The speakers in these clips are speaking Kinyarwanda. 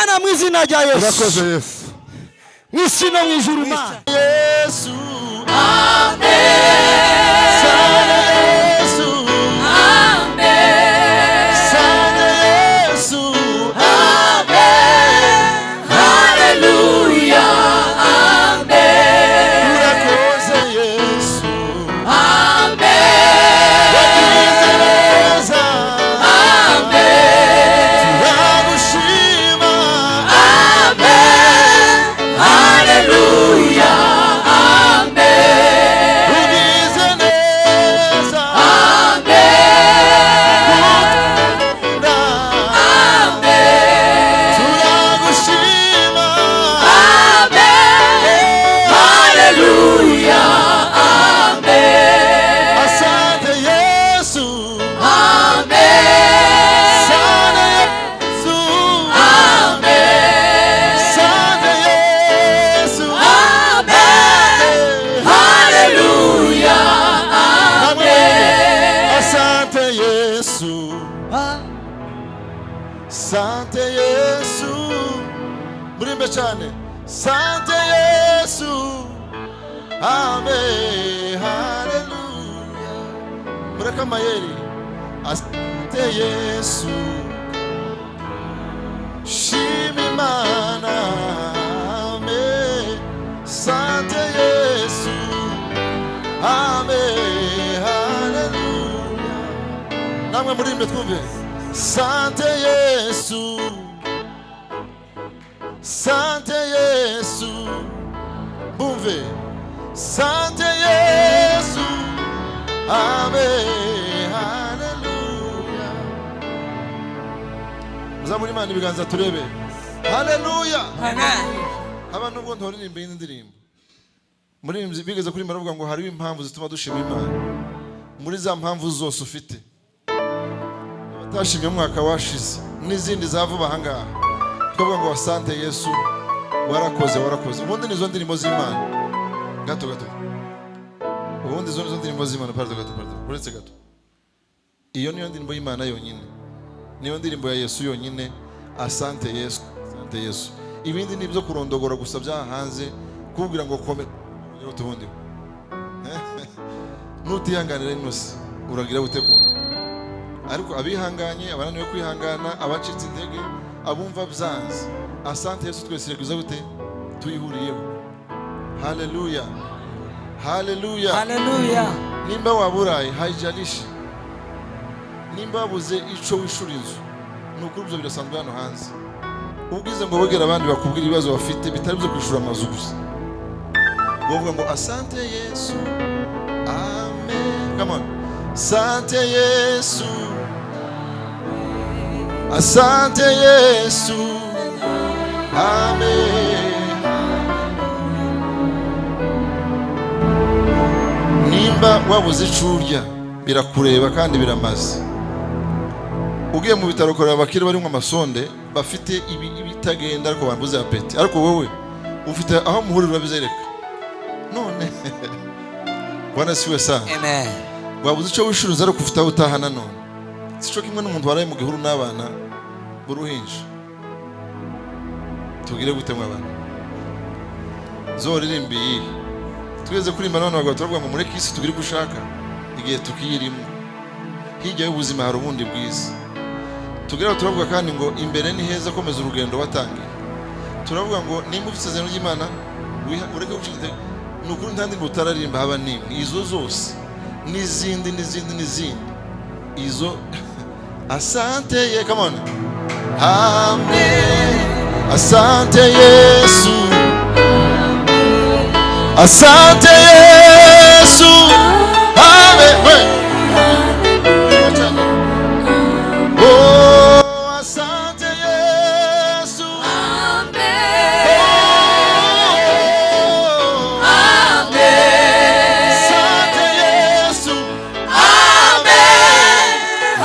Mana mu izina rya Yesu. Urakoze Yesu. Mwisi no mwijuru Mana. Yesu. Amen. Sante Yesu. Murimbe cyane. Sante Yesu. Amen. Hallelujah. Mureka mayeri. Asante Yesu. Shimimana. Amen. Sante Yesu. Amen. Hallelujah. Namwe murimbe twumve. Sante Yesu. Sante Yesu. Move. Sante Yesu. Amen. Hallelujah. Muzamuri Imana ibiganza turebe. Hallelujah. Amen. Abantu ubwo ntoririmba indirimbo. Muri bigeze kuri maravuga ngo hari impamvu zituma dushima Imana. Muri za mpamvu zose ufite. Tashimye umwaka washize n'izindi zavuba ahangaha twavuga ngo wasante Yesu warakoze ubundi nizo ndirimbo z'Imana gato ubundi zo ndirimbo z'Imana gato uretse gato iyo niyo ndirimbo y'Imana yonyine niyo ndirimbo ya Yesu yonyine asante Yesu ibindi nibyo kurondogora gusa bya hanze kubwira ngo kome utubundi nutihanganira inose uragira gutekunda ariko abihanganye abananiwe kwihangana abacitse intege abumva byanze asante Yesu twese reguza gute tuyihuriyeho. Hallelujah. Hallelujah. Hallelujah. Nimba waburaye haijalishi nimba wabuze ico wishura inzu nukuri byo birasanzwe hano hanze ubwize ngo bogera abandi bakubwira ibibazo bafite bitari byo kwishura amazu gusa bavuga ngo asante Yesu. Amen. Come on. Asante Yesu. Asante Yesu. Amen. Nimba wabuze icurya birakureba kandi biramaze. Ugiye mu bitaro korera abakire bari mu amasonde bafite ibitagenda ariko bambuze apeti. Ariko wowe ufite aho muhurira bizereka. None Bwana siwe sana. Amen. Wabuze ico wishuruza ariko ufite aho utahana none. Sico kimwe n'umuntu waraye mu gihuru n'abana buruhinja. Tugire gute mwabana? Zoririmbi. Tweze kuri imana abantu bagatorwa ngo mureke isi tugire gushaka igihe tukiyirimo. Hirya y'ubuzima hari ubundi bwiza. Tugira turavuga kandi ngo imbere ni heza komeza urugendo watangiye. Turavuga ngo nimba ufite izina ry'Imana ureke gucika nukuri ntandi ngo utararimba haba nimwe izo zose n'izindi izo asante ye come on. Amen. Asante Yesu. Asante Yesu. Amen. Oh, asante Yesu. Amen. Oh, amen. Asante Yesu. Amen.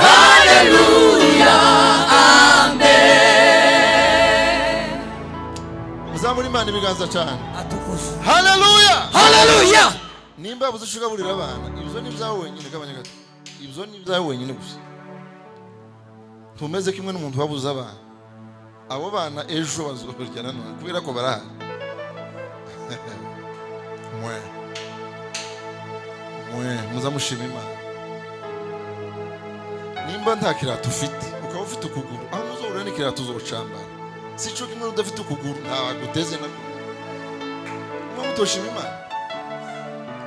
Hallelujah. Amen. Muzamuri Imana ibiganza cyane. Atukufu. Hallelujah. Hallelujah. Nimba buzushagaburira abana ibyo ni byawe wenyine kabanya gato ibyo ni byawe wenyine gusa tumeze kimwe n'umuntu wabuze abana abo bana ejo bazokurya nanone kubera ko barahari. mwe muzamushima Imana. Nimba nta kirato ufite ukaba ufite ukuguru, aho muzobura n'ikirato uzocambara. Sico kimwe udafite ukuguru ntaguteze na mutoshima Imana.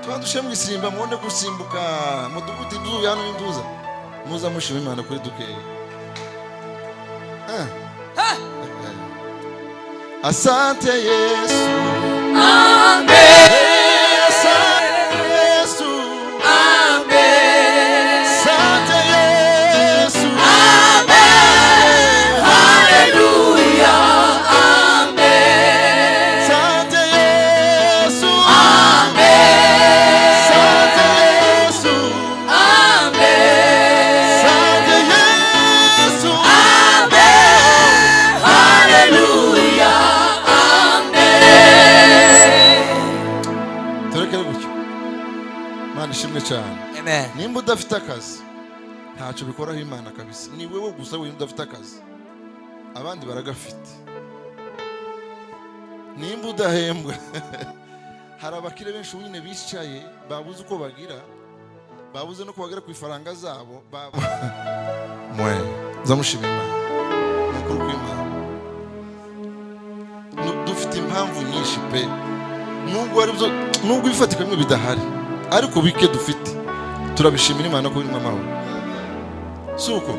Twandushe mu isimba mwone gusimbuka muduguti nduzu yano y'induza. Muzamushima Imana kuri dukeye. Asante Yesu. Amen. Asante Yesu. Amen. Asante Yesu. Amen. Hallelujah. Amen. Asante Yesu. Amen. Asante Yesu. Amen. Asante Yesu. Amen. Hallelujah. Amen. Turekere gutyo. Mana ishimwe cyane. Amen. Nimba udafite akazi ntacyo bikoraho Imana kabisa. Ni wewe gusa wenyine udafite akazi, abandi baragafite. Nimba udahembwa hari abakire benshi nyine bicaye babuze uko bagira, babuze no kubagera ku ifaranga zabo. Mwe zamushima Imana n'ukuri kw'Imana. Dufite impamvu nyinshi pe, nubwo bifatika bimwe bidahari, ariko bike dufite turabishimira Imana ko birimo amahoro. Suko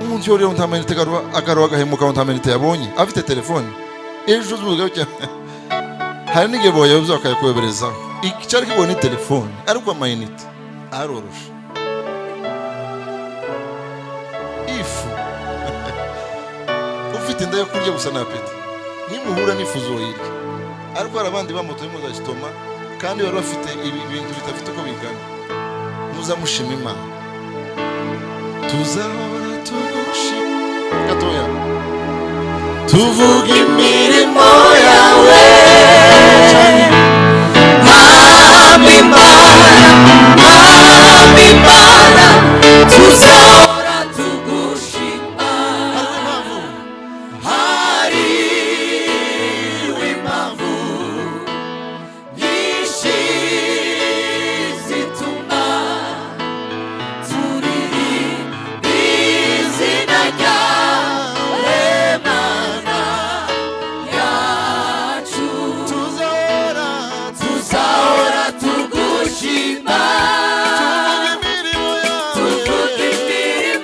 umuntu yoriyo ntamanite agaruwa agahemuka ntamanite yabonye afite telefone ejo zubuga cyo hari n'igihe boye uzo akayakoberezaho icyari kibone telefone ariko amayinite arorosha ifu ufite inda yo kurya gusa na peti nimuhura n'ifuzo yirya, ariko hari abandi bamoto y'umuza gitoma kandi bari bafite ibintu bitafite uko bingana. Muzamushima Imana. Tuzahora tugushima gatoya, tuvuga imirimo yawe. Mwami Imana, tuzahora tugushima. Hariho impamvu nyinshi zituma turirimba izina ryawe Mana yacu. Tuzahora tugushima. Tuvuga imirimo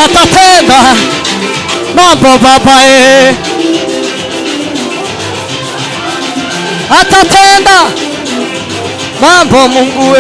atatenda mambo Baba, atatenda mambo Mungu,